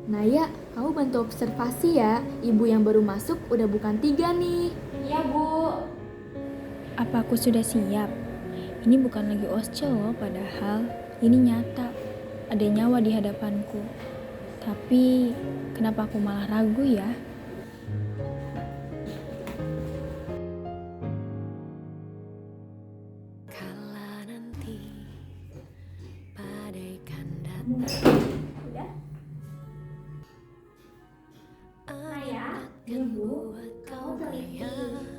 Naya, kamu bantu observasi ya. Ibu yang baru masuk udah bukan 3 nih. Iya, Bu. Apa aku sudah siap? Ini bukan lagi oscil loh, padahal ini nyata. Ada nyawa di hadapanku. Tapi kenapa aku malah ragu ya? Kala nanti bagaikan datang. Udah? Naya, Ibu, kamu teliti.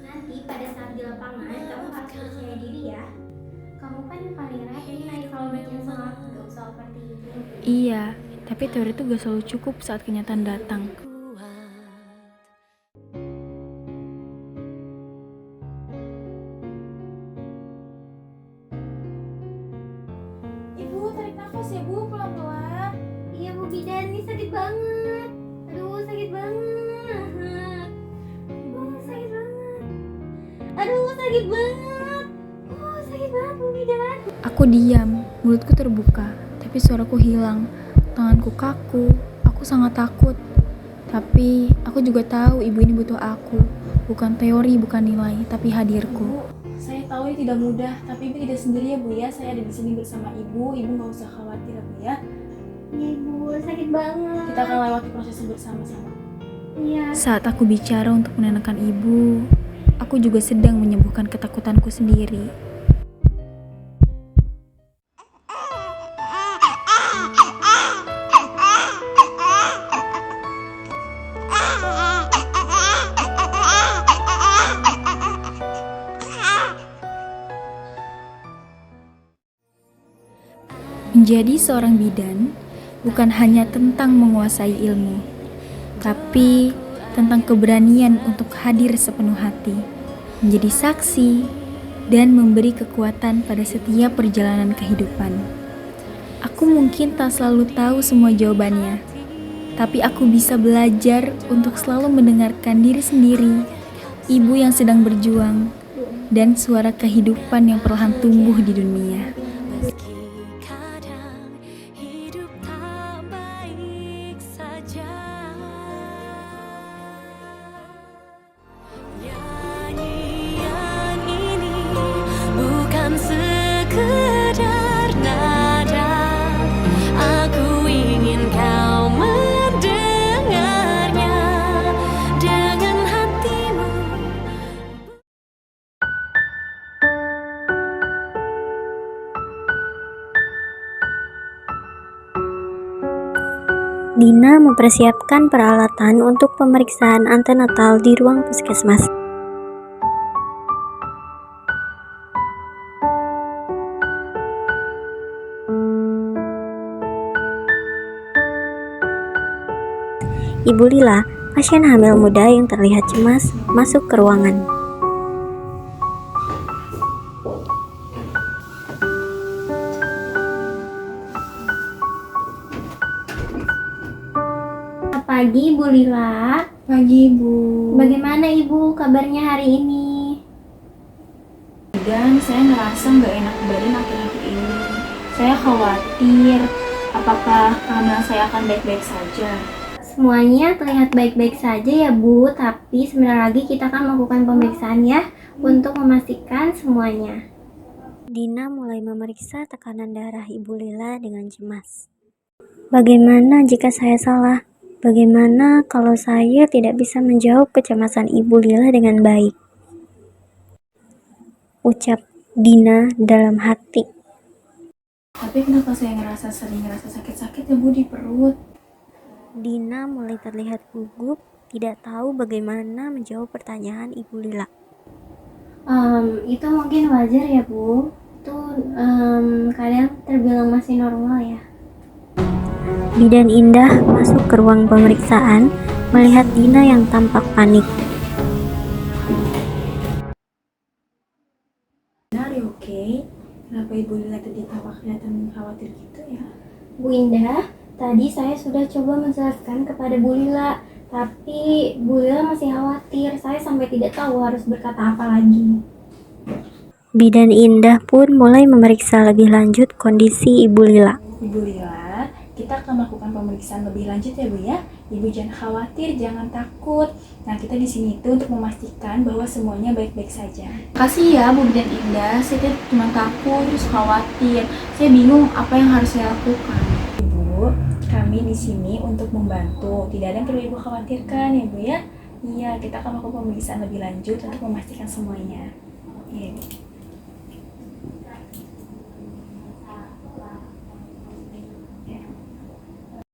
Nanti pada saat di lapangan, kamu harus percaya diri ya. Kamu kan yang paling rajin kalau bikin soal, gak usah seperti itu. Iya, tapi teori itu gak selalu cukup saat kenyataan datang. Ibu, tarik nafas ya, Bu, pelan-pelan. Iya, Bu Bidan, ini sakit banget. Aduh, sakit banget. Sakit banget. Aduh, sakit banget. Sakit banget, Bu Bidan. Aku diam, mulutku terbuka, tapi suaraku hilang. Tanganku kaku, aku sangat takut. Tapi aku juga tahu ibu ini butuh aku. Bukan teori, bukan nilai, tapi hadirku. Saya tahu ini tidak mudah, tapi Ibu tidak sendiri ya Bu ya. Saya ada di sini bersama Ibu. Ibu nggak usah khawatir ya Bu ya. Iya, Ibu, sakit banget. Kita akan lewati prosesnya bersama-sama. Iya. Saat aku bicara untuk menenangkan ibu, aku juga sedang menyembuhkan ketakutanku sendiri. Menjadi seorang bidan bukan hanya tentang menguasai ilmu, tapi tentang keberanian untuk hadir sepenuh hati, menjadi saksi, dan memberi kekuatan pada setiap perjalanan kehidupan. Aku mungkin tak selalu tahu semua jawabannya, tapi aku bisa belajar untuk selalu mendengarkan diri sendiri, ibu yang sedang berjuang, dan suara kehidupan yang perlahan tumbuh di dunia. Meski kadang hidup tak baik saja, nyanyian ini bukan sekedar nada. Aku ingin kau mendengarnya dengan hatimu. Dina mempersiapkan peralatan untuk pemeriksaan antenatal di ruang puskesmas. Ibu Lila, pasien hamil muda yang terlihat cemas, masuk ke ruangan. Pagi, Bu Lila. Pagi Bu. Bagaimana Ibu kabarnya hari ini? Dan saya ngerasa nggak enak badan akhir-akhir ini. Saya khawatir apakah kehamilan saya akan baik-baik saja. Semuanya terlihat baik-baik saja ya Bu, tapi sebentar lagi kita akan melakukan pemeriksaan ya untuk memastikan semuanya. Dina mulai memeriksa tekanan darah Ibu Lila dengan cemas. Bagaimana jika saya salah? Bagaimana kalau saya tidak bisa menjawab kecemasan Ibu Lila dengan baik? Ucap Dina dalam hati. Tapi kenapa saya sering ngerasa sakit-sakit ya Bu di perut? Dina mulai terlihat gugup, tidak tahu bagaimana menjawab pertanyaan Ibu Lila. Itu mungkin wajar ya Bu. Itu kadang terbilang masih normal ya. Bidan Indah masuk ke ruang pemeriksaan, melihat Dina yang tampak panik. Are you okay? Kenapa Ibu Lila tadi tampak kelihatan khawatir gitu ya? Bu Indah, tadi saya sudah coba menjelaskan kepada Bu Lila, tapi Bu Lila masih khawatir. Saya sampai tidak tahu harus berkata apa lagi. Bidan Indah pun mulai memeriksa lebih lanjut kondisi Ibu Lila. Ibu Lila, kita akan melakukan pemeriksaan lebih lanjut ya Bu ya. Ibu jangan khawatir, jangan takut. Nah, kita di sini itu untuk memastikan bahwa semuanya baik-baik saja. Makasih ya Bu Bidan Indah, saya cuma takut terus khawatir. Saya bingung apa yang harus saya lakukan. Ibu, kami di sini untuk membantu. Tidak ada yang perlu Ibu khawatirkan ya Bu ya. Iya, kita akan melakukan pemeriksaan lebih lanjut untuk memastikan semuanya. Iya, Bu.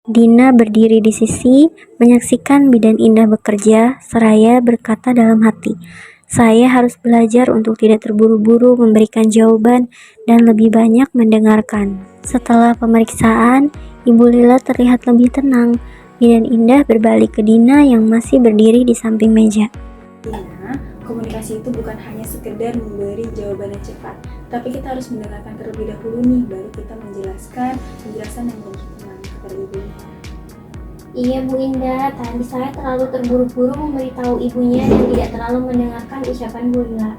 Dina berdiri di sisi, menyaksikan Bidan Indah bekerja, seraya berkata dalam hati, saya harus belajar untuk tidak terburu-buru memberikan jawaban dan lebih banyak mendengarkan. Setelah pemeriksaan, Ibu Lila terlihat lebih tenang. Bidan Indah berbalik ke Dina yang masih berdiri di samping meja. Dina, komunikasi itu bukan hanya sekedar memberi jawaban yang cepat, tapi kita harus mendengarkan terlebih dahulu nih, baru kita menjelaskan penjelasan yang lebih tenang kepada ibunya. Iya Bu Indah, tadi saya terlalu terburu-buru memberitahu ibunya dan tidak terlalu mendengarkan ucapan Bu Lila.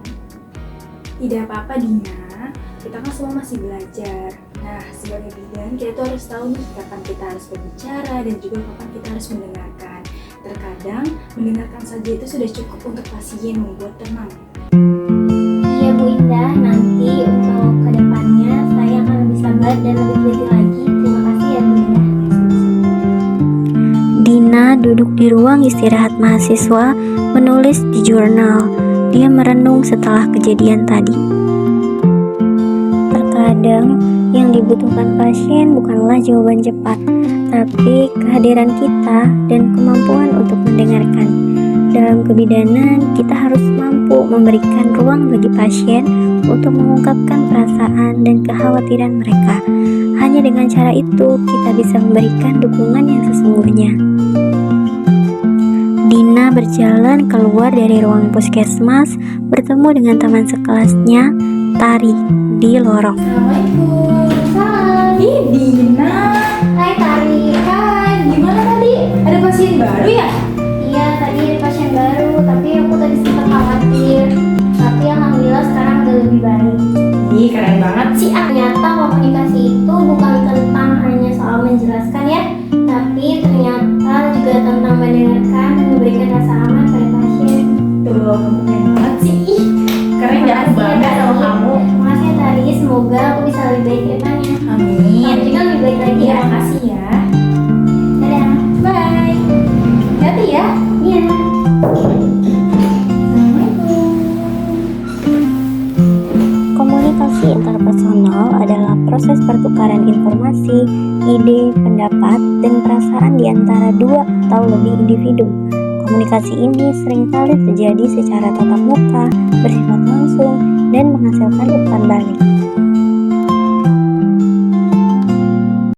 Tidak apa-apa Dina, kita kan semua masih belajar. Nah, sebagai bidan kita tuh harus tahu nih kapan kita harus berbicara dan juga kapan kita harus mendengarkan. Terkadang mendengarkan saja itu sudah cukup untuk pasien membuat tenang. Iya Bu Indah, nanti untuk kedepannya saya akan lebih sabar dan lebih teliti lagi. Terima kasih ya Bu Indah. Dina duduk di ruang istirahat mahasiswa, menulis di jurnal. Dia merenung setelah kejadian tadi. Terkadang yang dibutuhkan pasien bukanlah jawaban cepat, tapi kehadiran kita dan kemampuan untuk mendengarkan. Dalam kebidanan, kita harus mampu memberikan ruang bagi pasien untuk mengungkapkan perasaan dan kekhawatiran mereka. Hanya dengan cara itu, kita bisa memberikan dukungan yang sesungguhnya. Dina berjalan keluar dari ruang puskesmas, bertemu dengan teman sekelasnya, Tari, di lorong. Assalamualaikum. Hai. Ih, Dina. Hai Tari. Hai, gimana tadi? Ada pasien baru ya? Iya, tadi ada pasien baru, tapi aku tadi sempat khawatir. Tapi alhamdulillah sekarang udah lebih baik. Ih, keren banget sih. Ternyata komunikasi itu bukan tentang hanya soal menjelaskan ya, tapi ternyata juga tentang mendengarkan dan memberikan rasa aman pada pasien. Tuh, kamu keren banget sih. Ih, keren ya, aku bangga sama kamu. Makasih ya Tari, semoga aku bisa lebih baik ke depannya. Amin. Kamu juga lebih baik lagi ya. Terima kasih ya. Dadah. Bye. Hati ya. Iya. Komunikasi interpersonal adalah proses pertukaran informasi, ide, pendapat, dan perasaan di antara dua atau lebih individu. Komunikasi ini seringkali terjadi secara tatap muka, bersifat langsung, dan menghasilkan umpan balik.